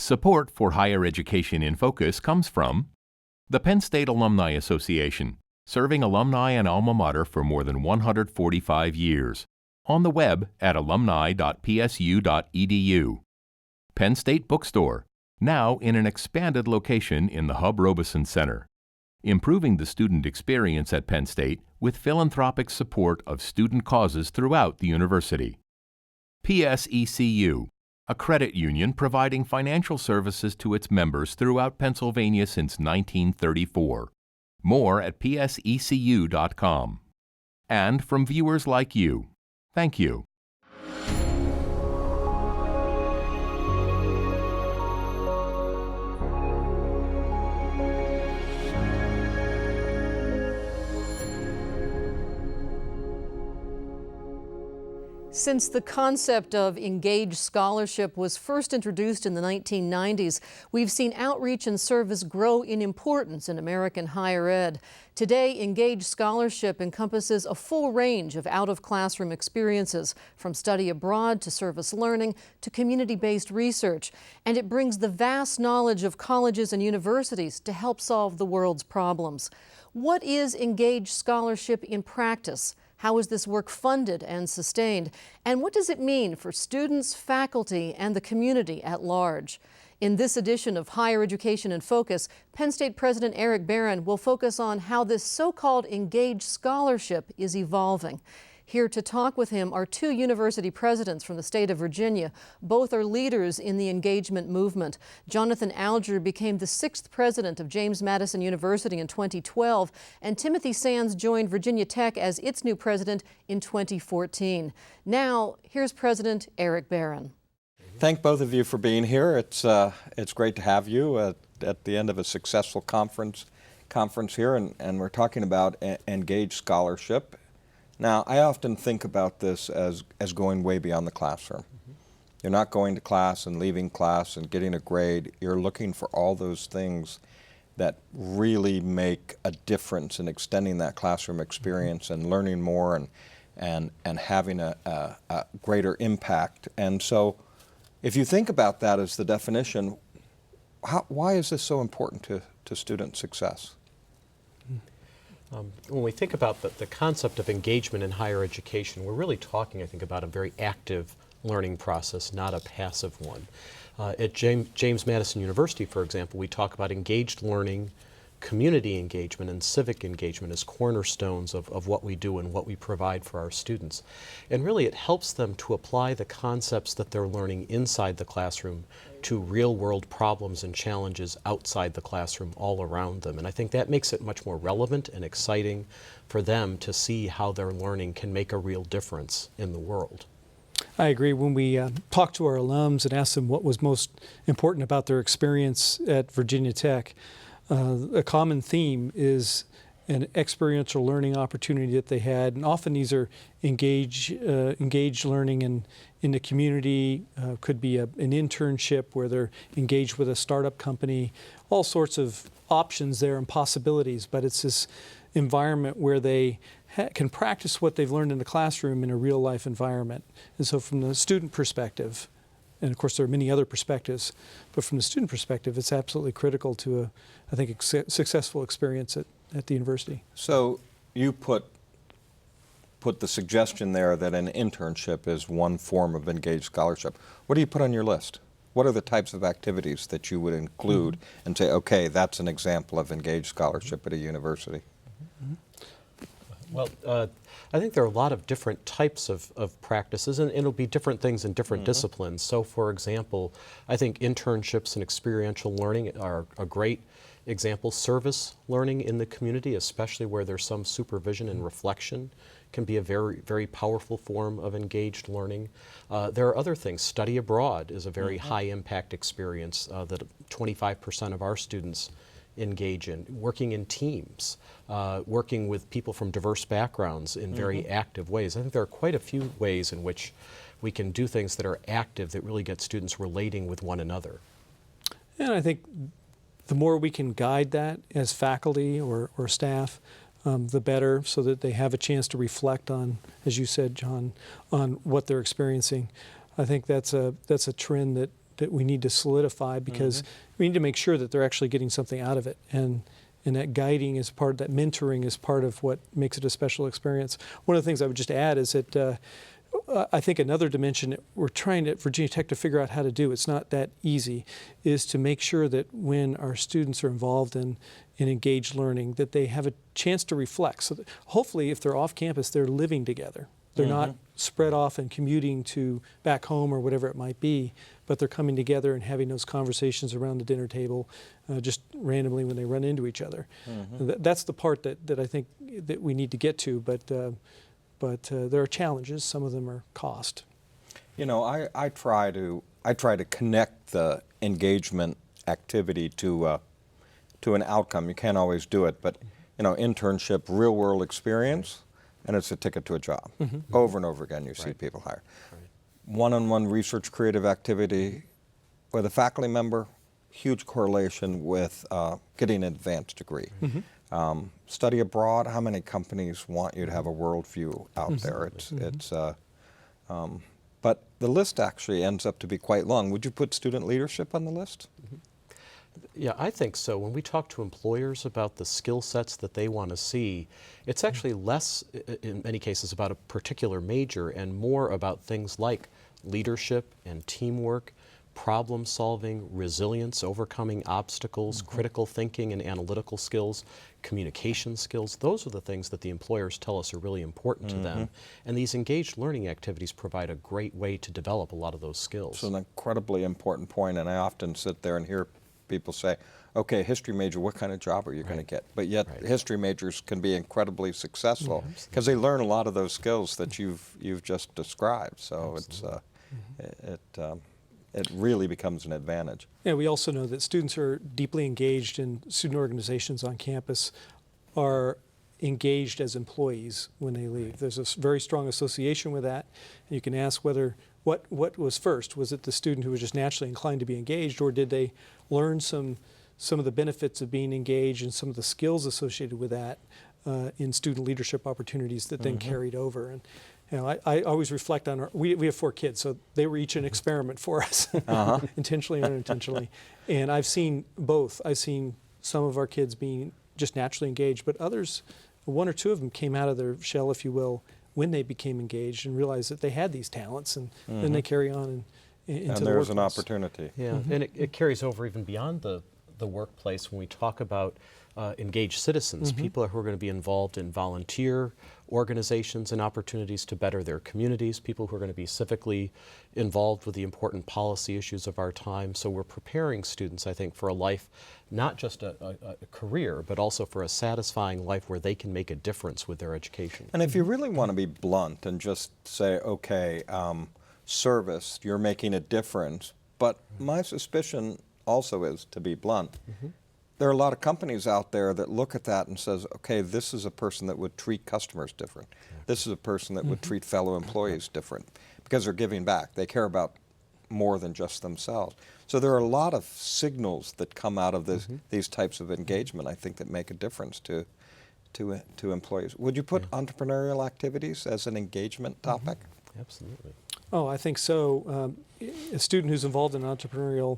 Support for higher education in focus comes from the Penn State Alumni Association, serving alumni and alma mater for more than 145 years. On the web at alumni.psu.edu. Penn State Bookstore, now in an expanded location in the Hub Robeson Center. Improving the student experience at Penn State with philanthropic support of student causes throughout the university. PSECU, a credit union providing financial services to its members throughout Pennsylvania since 1934. More at psecu.com. And from viewers like you, thank you. Since the concept of engaged scholarship was first introduced in the 1990s, we've seen outreach and service grow in importance in American higher ed. Today, engaged scholarship encompasses a full range of out-of-classroom experiences, from study abroad to service learning to community-based research, and it brings the vast knowledge of colleges and universities to help solve the world's problems. What is engaged scholarship in practice? How is this work funded and sustained? And what does it mean for students, faculty, and the community at large? In this edition of Higher Education in Focus, Penn State President Eric Barron will focus on how this so-called engaged scholarship is evolving. Here to talk with him are two university presidents from the state of Virginia. Both are leaders in the engagement movement. Jonathan Alger became the 6th president of James Madison University in 2012, and Timothy Sands joined Virginia Tech as its new president in 2014. Now, here's President Eric Barron. Thank both of you for being here. It's great to have you at the end of a successful conference here, and we're talking about engaged scholarship. Now, I often think about this as going way beyond the classroom. You're not going to class and leaving class and getting a grade. You're looking for all those things that really make a difference in extending that classroom experience and learning more and having a greater impact. And so if you think about that as the definition, why is this so important to student success? When we think about the concept of engagement in higher education, we're really talking, I think, about a very active learning process, not a passive one. At James Madison University, for example, we talk about engaged learning, community engagement, and civic engagement as cornerstones of what we do and what we provide for our students. And really, it helps them to apply the concepts that they're learning inside the classroom to real-world problems and challenges outside the classroom all around them. And I think that makes it much more relevant and exciting for them to see how their learning can make a real difference in the world. I agree. When we talk to our alums and ask them what was most important about their experience at Virginia Tech, a common theme is an experiential learning opportunity that they had, and often these are engaged learning in the community. Could be an internship where they're engaged with a startup company, all sorts of options there and possibilities, but it's this environment where they can practice what they've learned in the classroom in a real life environment. And so from the student perspective, and of course there are many other perspectives, but from the student perspective, it's absolutely critical to I think, a successful experience at the university. So you put the suggestion there that an internship is one form of engaged scholarship. What do you put on your list? What are the types of activities that you would include and say, okay, that's an example of engaged scholarship at a university? Well, I think there are a lot of different types of practices, and it'll be different things in different disciplines. So, for example, I think internships and experiential learning are a great example. Service learning in the community, especially where there's some supervision and reflection, can be a very, very powerful form of engaged learning. There are other things. Study abroad is a very high impact experience that 25% of our students engage in. Working in teams, working with people from diverse backgrounds in very active ways. I think there are quite a few ways in which we can do things that are active that really get students relating with one another. And I think the more we can guide that as faculty or staff, the better, so that they have a chance to reflect on, as you said, John, on what they're experiencing. I think that's a trend that that we need to solidify, because we need to make sure that they're actually getting something out of it. And that guiding is part, that mentoring is part of what makes it a special experience. One of the things I would just add is that I think another dimension that we're trying at Virginia Tech to figure out how to do, it's not that easy, is to make sure that when our students are involved in engaged learning, that they have a chance to reflect. So that hopefully if they're off campus, they're living together. They're not spread off and commuting to back home or whatever it might be, but they're coming together and having those conversations around the dinner table just randomly when they run into each other. That's the part that I think that we need to get to, but there are challenges. Some of them are cost. You know, I try to connect the engagement activity to an outcome. You can't always do it, but you know, internship, real world experience, and it's a ticket to a job. Over and over again, you see people hire. One-on-one research creative activity with a faculty member, huge correlation with getting an advanced degree. Study abroad, how many companies want you to have a worldview out there? But the list actually ends up to be quite long. Would you put student leadership on the list? Yeah, I think so. When we talk to employers about the skill sets that they want to see, it's actually less, in many cases, about a particular major and more about things like leadership and teamwork, problem solving, resilience, overcoming obstacles, critical thinking and analytical skills, communication skills. Those are the things that the employers tell us are really important to them. And these engaged learning activities provide a great way to develop a lot of those skills. It's an incredibly important point, and I often sit there and hear people say, okay, history major, what kind of job are you going to get? But yet history majors can be incredibly successful because they learn a lot of those skills that you've just described. So it really becomes an advantage. Yeah, we also know that students who are deeply engaged in student organizations on campus are engaged as employees when they leave. There's a very strong association with that. And you can ask whether what was first. Was it the student who was just naturally inclined to be engaged, or did they learn some of the benefits of being engaged and some of the skills associated with that in student leadership opportunities that then carried over? And you know, I always reflect on we have 4 kids, so they were each an experiment for us, intentionally or unintentionally. And I've seen both. I've seen some of our kids being just naturally engaged, but others, 1 or 2 of them came out of their shell, if you will, when they became engaged and realized that they had these talents, and then they carry on into the workplace. And there's an opportunity. Yeah, and it carries over even beyond the workplace when we talk about engaged citizens, people who are going to be involved in volunteer organizations and opportunities to better their communities, people who are going to be civically involved with the important policy issues of our time. So we're preparing students, I think, for a life, not just a career, but also for a satisfying life where they can make a difference with their education. And if you really want to be blunt and just say, okay, service, you're making a difference, but my suspicion also is, to be blunt, there are a lot of companies out there that look at that and says, okay, this is a person that would treat customers different. This is a person that would treat fellow employees different because they're giving back. They care about more than just themselves. So there are a lot of signals that come out of these types of engagement, I think, that make a difference to employees. Would you put entrepreneurial activities as an engagement topic? Absolutely. Oh, I think so. A student who's involved in an entrepreneurial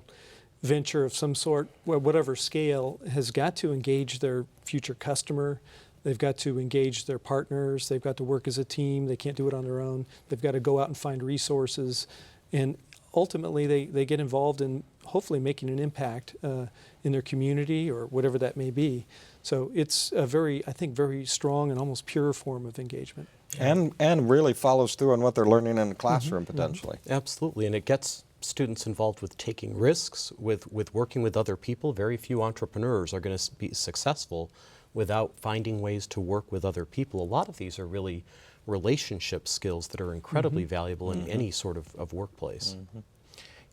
venture of some sort, whatever scale, has got to engage their future customer. They've got to engage their partners. They've got to work as a team. They can't do it on their own. They've got to go out and find resources. And ultimately, they get involved in hopefully making an impact in their community or whatever that may be. So it's a very, I think, very strong and almost pure form of engagement. And really follows through on what they're learning in the classroom, potentially. Absolutely, and it gets students involved with taking risks, with working with other people. Very few entrepreneurs are going to be successful without finding ways to work with other people. A lot of these are really relationship skills that are incredibly valuable in any sort of workplace.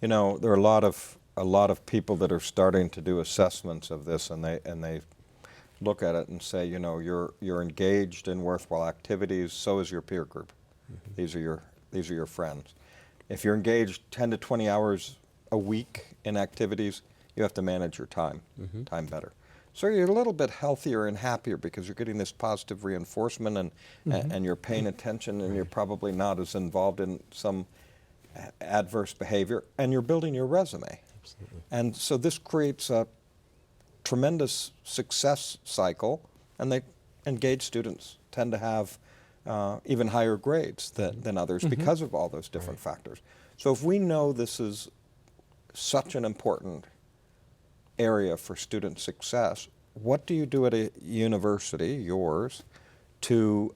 You know, there are a lot of people that are starting to do assessments of this, and they look at it and say, you know, you're engaged in worthwhile activities. So is your peer group. These are your friends. If you're engaged 10 to 20 hours a week in activities, you have to manage your time better. So you're a little bit healthier and happier because you're getting this positive reinforcement and you're paying attention, and you're probably not as involved in some adverse behavior, and you're building your resume. Absolutely. And so this creates a tremendous success cycle, and they engaged students tend to have even higher grades than others because of all those different factors. So if we know this is such an important area for student success, what do you do at a university, yours, to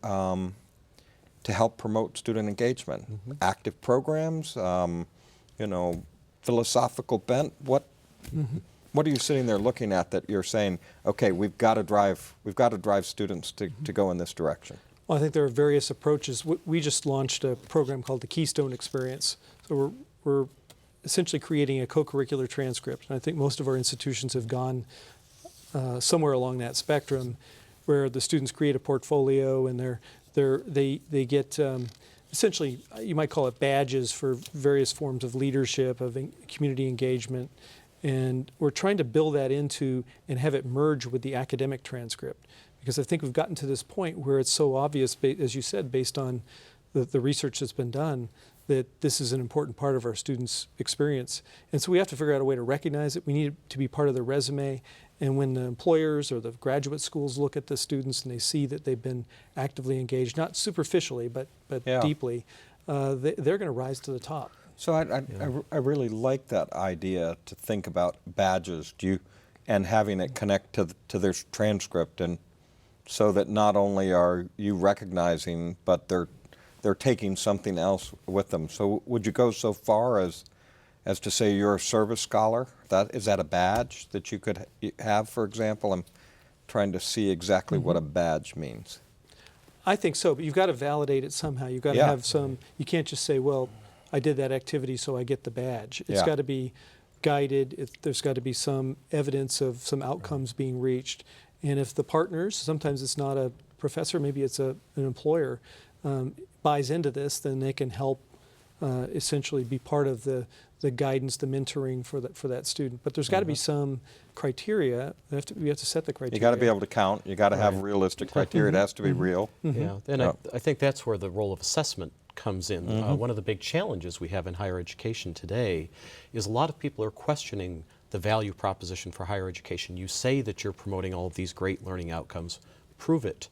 help promote student engagement? Active programs, you know, philosophical bent. What are you sitting there looking at that you're saying, okay, we've got to drive students to go in this direction? Well, I think there are various approaches. We just launched a program called the Keystone Experience. So we're essentially creating a co-curricular transcript. And I think most of our institutions have gone somewhere along that spectrum, where the students create a portfolio and they get essentially, you might call it badges for various forms of leadership, of community engagement. And we're trying to build that into and have it merge with the academic transcript. Because I think we've gotten to this point where it's so obvious, as you said, based on the research that's been done, that this is an important part of our students' experience. And so we have to figure out a way to recognize it. We need it to be part of the resume. And when the employers or the graduate schools look at the students and they see that they've been actively engaged, not superficially, but deeply, they're going to rise to the top. So I really like that idea to think about badges and having it connect to their transcript, and so that not only are you recognizing, but they're taking something else with them. So would you go so far as to say you're a service scholar? Is that a badge that you could have, for example? I'm trying to see exactly what a badge means. I think so, but you've got to validate it somehow. You've got to have some, you can't just say, well, I did that activity so I get the badge. It's got to be guided. There's got to be some evidence of some outcomes being reached. And if the partners, sometimes it's not a professor, maybe it's an employer, buys into this, then they can help essentially be part of the guidance, the mentoring for that student. But there's got to be some criteria. We have to set the criteria. You got to be able to count. You got to have realistic criteria. It has to be real. Yeah, and I think that's where the role of assessment comes in. One of the big challenges we have in higher education today is a lot of people are questioning the value proposition for higher education. You say that you're promoting all of these great learning outcomes. Prove it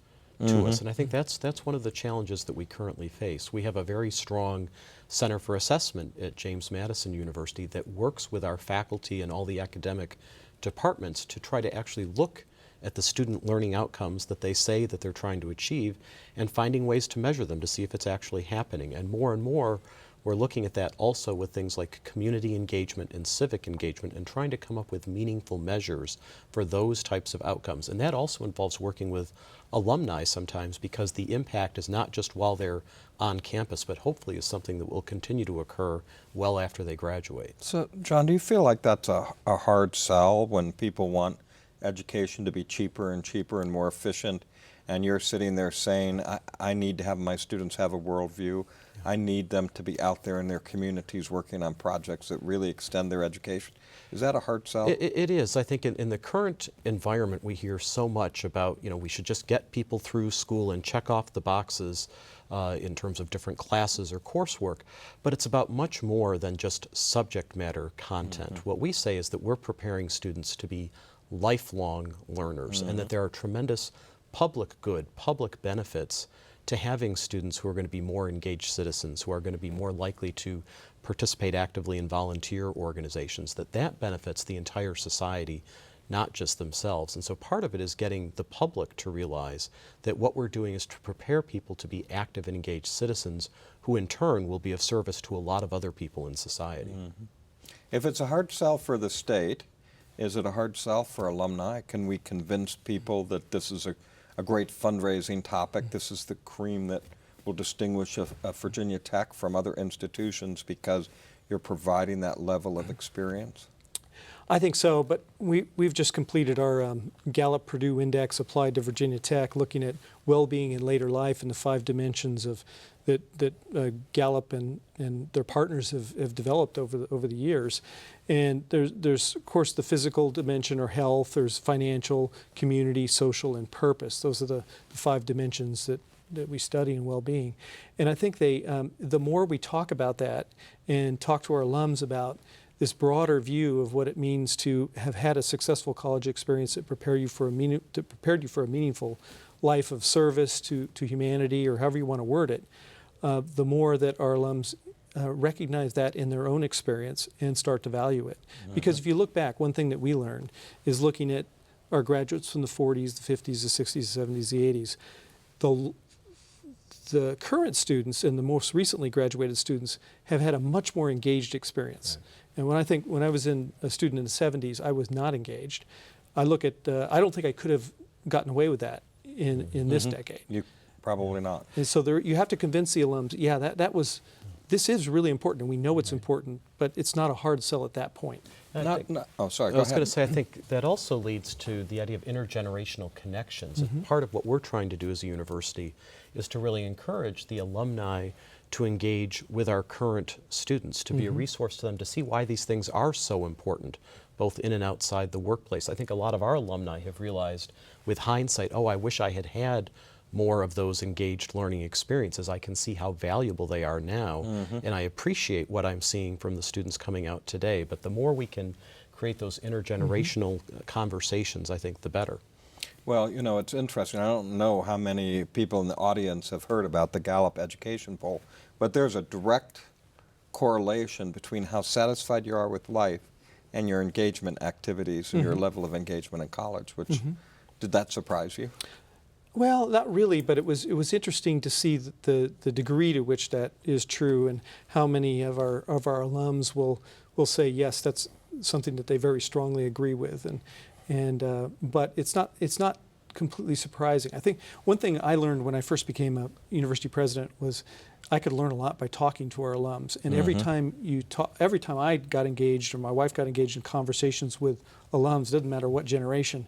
to us. And I think that's one of the challenges that we currently face. We have a very strong Center for Assessment at James Madison University that works with our faculty and all the academic departments to try to actually look at the student learning outcomes that they say that they're trying to achieve and finding ways to measure them to see if it's actually happening. And more, we're looking at that also with things like community engagement and civic engagement and trying to come up with meaningful measures for those types of outcomes. And that also involves working with alumni sometimes, because the impact is not just while they're on campus, but hopefully is something that will continue to occur well after they graduate. So, John, do you feel like that's a hard sell when people want education to be cheaper and more efficient, and you're sitting there saying, I need to have my students have a worldview. I need them to be out there in their communities working on projects that really extend their education. Is that a hard sell? It is. I think in the current environment we hear so much about, we should just get people through school and check off the boxes in terms of different classes or coursework, but it's about much more than just subject matter content. What we say is that we're preparing students to be lifelong learners and that there are tremendous public good, public benefits to having students who are going to be more engaged citizens, who are going to be more likely to participate actively in volunteer organizations, that benefits the entire society, not just themselves. And so part of it is getting the public to realize that what we're doing is to prepare people to be active and engaged citizens who in turn will be of service to a lot of other people in society. If it's a hard sell for the state, is it a hard sell for alumni? Can we convince people that this is a great fundraising topic? This is the cream that will distinguish a Virginia Tech from other institutions because you're providing that level of experience? I think so, but we've just completed our Gallup-Purdue Index applied to Virginia Tech, looking at well-being in later life and the 5 dimensions of that Gallup and their partners have developed over the years. And there's of course the physical dimension or health. There's financial, community, social, and purpose. Those are the 5 dimensions that that we study in well-being. And I think the more we talk about that and talk to our alums about this broader view of what it means to have had a successful college experience that prepared you for a meaningful life of service to humanity, or however you want to word it, the more that our alums recognize that in their own experience and start to value it. Because if you look back, one thing that we learned is looking at our graduates from the 40s, the 50s, the 60s, the 70s, the 80s. The current students and the most recently graduated students have had a much more engaged experience. Right. And when I was a student in the 70s, I was not engaged. I look at, I don't think I could have gotten away with that in this decade. You probably not. And so you have to convince the alums, yeah, this is really important, and we know it's important, but it's not a hard sell at that point. Oh, sorry, I was going to say, I think that also leads to the idea of intergenerational connections. And part of what we're trying to do as a university is to really encourage the alumni to engage with our current students, to be a resource to them, to see why these things are so important, both in and outside the workplace. I think a lot of our alumni have realized with hindsight, oh, I wish I had had more of those engaged learning experiences. I can see how valuable they are now, and I appreciate what I'm seeing from the students coming out today. But the more we can create those intergenerational conversations, I think the better. Well, you know, it's interesting. I don't know how many people in the audience have heard about the Gallup education poll, but there's a direct correlation between how satisfied you are with life and your engagement activities and your level of engagement in college, which, did that surprise you? Well, not really, but it was interesting to see the degree to which that is true, and how many of our alums will say yes, that's something that they very strongly agree with, but it's not completely surprising. I think one thing I learned when I first became a university president was I could learn a lot by talking to our alums, and every time I got engaged, or my wife got engaged in conversations with alums, doesn't matter what generation,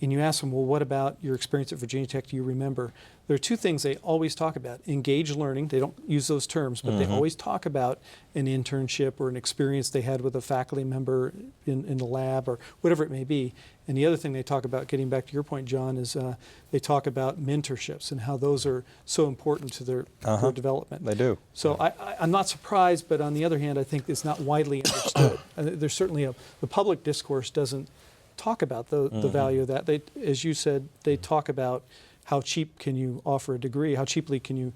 and you ask them, well, what about your experience at Virginia Tech do you remember? There are two things they always talk about. Engaged learning, they don't use those terms, but they always talk about an internship or an experience they had with a faculty member in the lab or whatever it may be. And the other thing they talk about, getting back to your point, John, is they talk about mentorships and how those are so important to their development. They do. So I'm not surprised, but on the other hand, I think it's not widely understood. There's certainly the public discourse doesn't talk about the value of that. As you said, they talk about how cheap can you offer a degree, how cheaply can you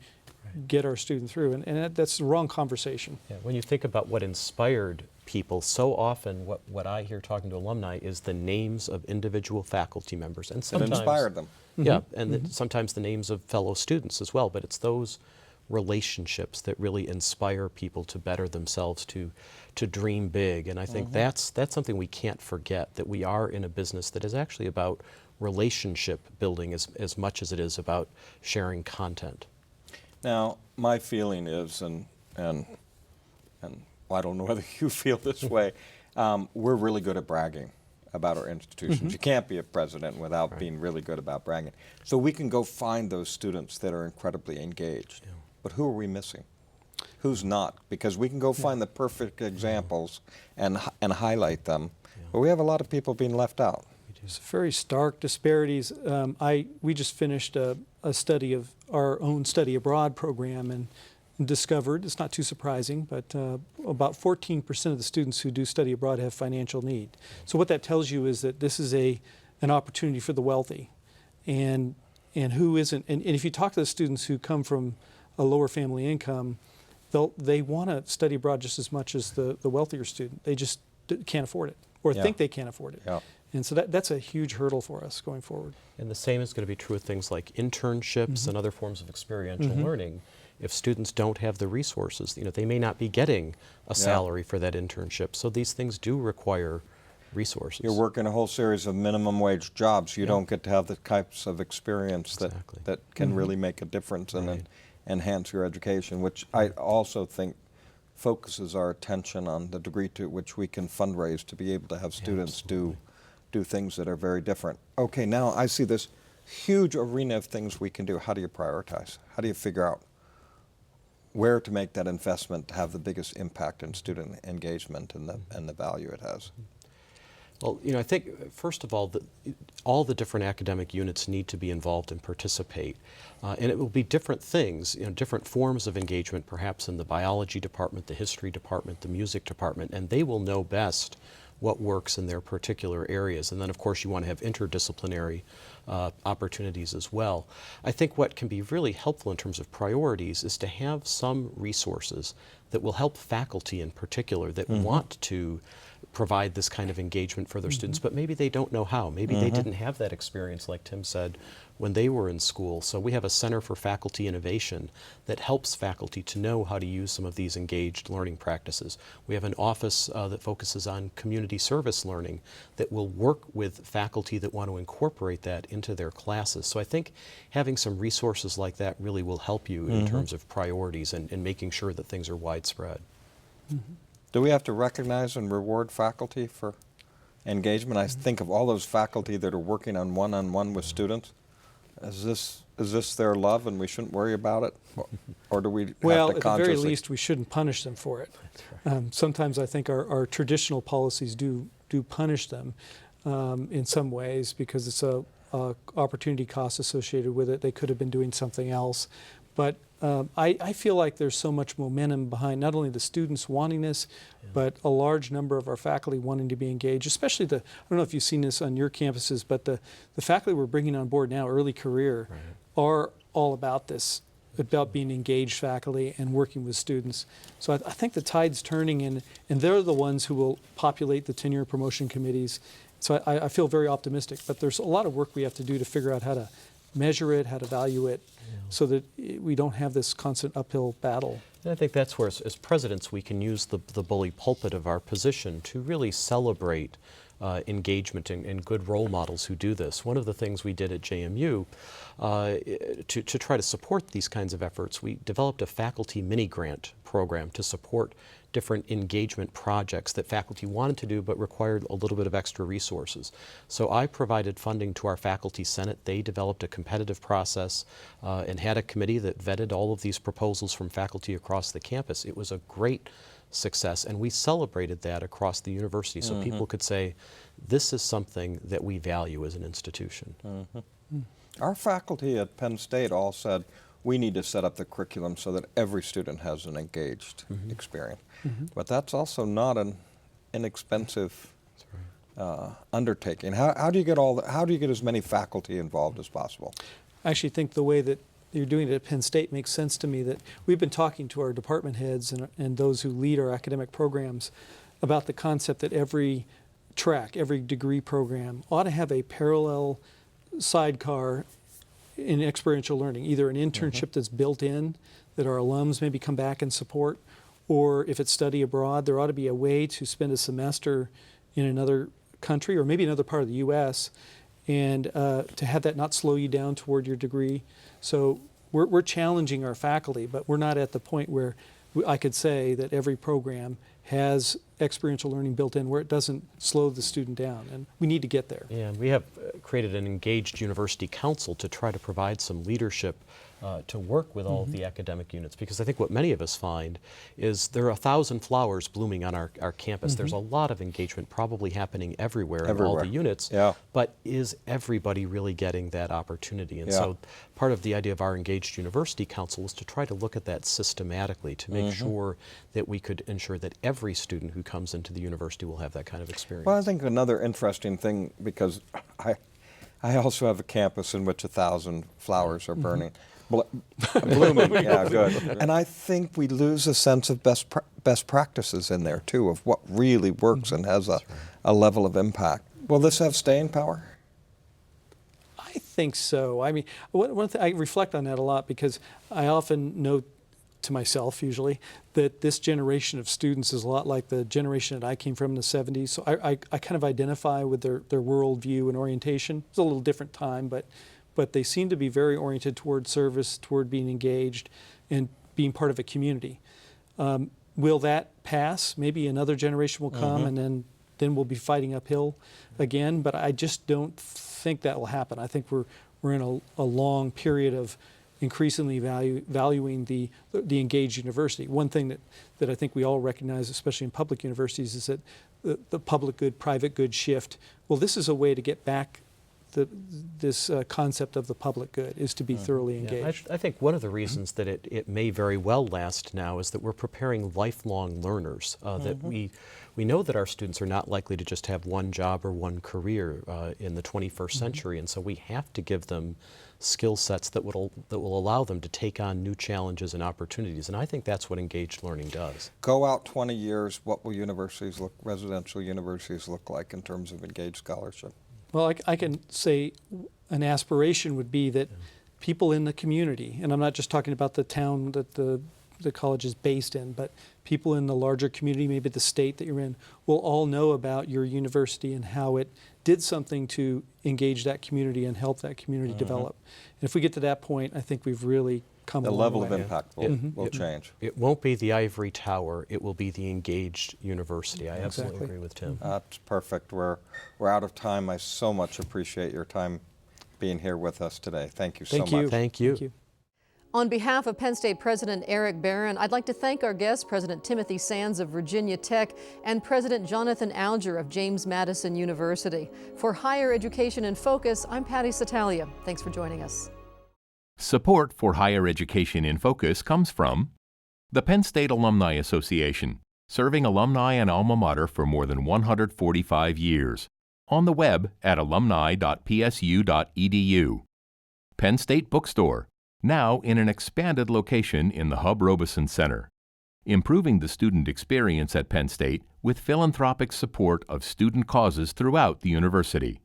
get our student through, and that's the wrong conversation. Yeah, when you think about what inspired people, so often what I hear talking to alumni is the names of individual faculty members, and sometimes it inspired them. Yeah, and sometimes the names of fellow students as well, but it's those relationships that really inspire people to better themselves, to dream big. And I think that's something we can't forget, that we are in a business that is actually about relationship building as much as it is about sharing content. Now, my feeling is, and I don't know whether you feel this way, we're really good at bragging about our institutions. You can't be a president without being really good about bragging. So we can go find those students that are incredibly engaged. Yeah. But who are we missing? Who's not? Because we can go find the perfect examples and highlight them, but we have a lot of people being left out. It's very stark disparities. We just finished a study of our own study abroad program and discovered, it's not too surprising, but about 14% of the students who do study abroad have financial need. So what that tells you is that this is an opportunity for the wealthy, and who isn't. And if you talk to the students who come from a lower family income, they want to study abroad just as much as the wealthier student. They just can't afford it, or think they can't afford it. Yeah. And so that's a huge hurdle for us going forward. And the same is going to be true with things like internships and other forms of experiential learning. If students don't have the resources, they may not be getting a salary for that internship. So these things do require resources. You're working a whole series of minimum wage jobs. You don't get to have the types of experience that can really make a difference and enhance your education, which I also think focuses our attention on the degree to which we can fundraise to be able to have students do things that are very different. Okay, now I see this huge arena of things we can do. How do you prioritize? How do you figure out where to make that investment to have the biggest impact in student engagement and the value it has? Well, I think, first of all, all the different academic units need to be involved and participate. And it will be different things, different forms of engagement, perhaps in the biology department, the history department, the music department, and they will know best what works in their particular areas. And then, of course, you want to have interdisciplinary opportunities as well. I think what can be really helpful in terms of priorities is to have some resources that will help faculty in particular that want to provide this kind of engagement for their students, but maybe they don't know how. Maybe they didn't have that experience, like Tim said, when they were in school. So we have a Center for Faculty Innovation that helps faculty to know how to use some of these engaged learning practices. We have an office that focuses on community service learning that will work with faculty that want to incorporate that into their classes. So I think having some resources like that really will help you in terms of priorities and making sure that things are widespread. Do we have to recognize and reward faculty for engagement? I think of all those faculty that are working on one-on-one with students. Is this their love and we shouldn't worry about it? Or do we have to consciously? Well, at the very least, we shouldn't punish them for it. Sometimes I think our traditional policies do punish them in some ways because it's a opportunity cost associated with it. They could have been doing something else. But I feel like there's so much momentum behind not only the students wanting this, but a large number of our faculty wanting to be engaged, especially I don't know if you've seen this on your campuses, but the faculty we're bringing on board now, early career, are all about this, about being engaged faculty and working with students. So I think the tide's turning, and they're the ones who will populate the tenure promotion committees. So I feel very optimistic, but there's a lot of work we have to do to figure out how to measure it, how to value it, so that we don't have this constant uphill battle. And I think that's where, as presidents, we can use the bully pulpit of our position to really celebrate engagement and good role models who do this. One of the things we did at JMU to try to support these kinds of efforts, we developed a faculty mini-grant program to support different engagement projects that faculty wanted to do but required a little bit of extra resources. So I provided funding to our faculty senate. They developed a competitive process and had a committee that vetted all of these proposals from faculty across the campus. It was a great success, and we celebrated that across the university so people could say, this is something that we value as an institution. Our faculty at Penn State all said, we need to set up the curriculum so that every student has an engaged experience. But that's also not an inexpensive undertaking. How do you get how do you get as many faculty involved as possible? I actually think the way that you're doing it at Penn State makes sense to me. That we've been talking to our department heads and those who lead our academic programs about the concept that every track, every degree program ought to have a parallel sidecar in experiential learning, either an internship that's built in that our alums maybe come back and support, or if it's study abroad, there ought to be a way to spend a semester in another country or maybe another part of the U.S. and to have that not slow you down toward your degree. So we're challenging our faculty, but we're not at the point where I could say that every program has experiential learning built in where it doesn't slow the student down, and we need to get there. Yeah, and we have created an engaged university council to try to provide some leadership to work with all of the academic units, because I think what many of us find is there are 1,000 flowers blooming on our campus. There's a lot of engagement probably happening everywhere in all the units, but is everybody really getting that opportunity? And so part of the idea of our engaged university council is to try to look at that systematically to make sure that we could ensure that every student who comes into the university will have that kind of experience. Well, I think another interesting thing, because I also have a campus in which 1,000 flowers are burning. Blooming, yeah, good. And I think we lose a sense of best practices in there too, of what really works and has a level of impact. Will this have staying power? I think so. I mean, one thing, I reflect on that a lot because I often note to myself usually that this generation of students is a lot like the generation that I came from in the 70s. So I kind of identify with their worldview and orientation. It's a little different time, but they seem to be very oriented toward service, toward being engaged, and being part of a community. Will that pass? Maybe another generation will come, and then we'll be fighting uphill again. But I just don't think that will happen. I think we're in a long period of increasingly valuing the engaged university. One thing that I think we all recognize, especially in public universities, is that the public good, private good shift. Well, this is a way to get back this concept of the public good, is to be thoroughly engaged. Yeah, I think one of the reasons that it may very well last now is that we're preparing lifelong learners, that we know that our students are not likely to just have one job or one career in the 21st century, and so we have to give them skill sets that will allow them to take on new challenges and opportunities, and I think that's what engaged learning does. Go out 20 years, what will residential universities look like in terms of engaged scholarship? Well, I can say an aspiration would be that people in the community, and I'm not just talking about the town that the college is based in, but people in the larger community, maybe the state that you're in, will all know about your university and how it did something to engage that community and help that community develop. And if we get to that point, I think we've really come a long way. The level of impact will change. It won't be the ivory tower, it will be the engaged university. I absolutely agree with Tim. That's perfect. We're out of time. I so much appreciate your time being here with us today. Thank you so much. Thank you. Thank you. On behalf of Penn State President Eric Barron, I'd like to thank our guests, President Timothy Sands of Virginia Tech and President Jonathan Alger of James Madison University. For Higher Education in Focus, I'm Patty Satalia. Thanks for joining us. Support for Higher Education in Focus comes from the Penn State Alumni Association, serving alumni and alma mater for more than 145 years. On the web at alumni.psu.edu. Penn State Bookstore, now in an expanded location in the Hub Robeson Center. Improving the student experience at Penn State with philanthropic support of student causes throughout the university.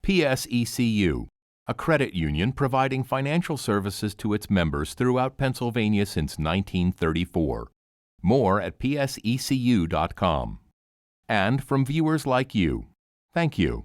PSECU, a credit union providing financial services to its members throughout Pennsylvania since 1934. More at psecu.com. And from viewers like you, thank you.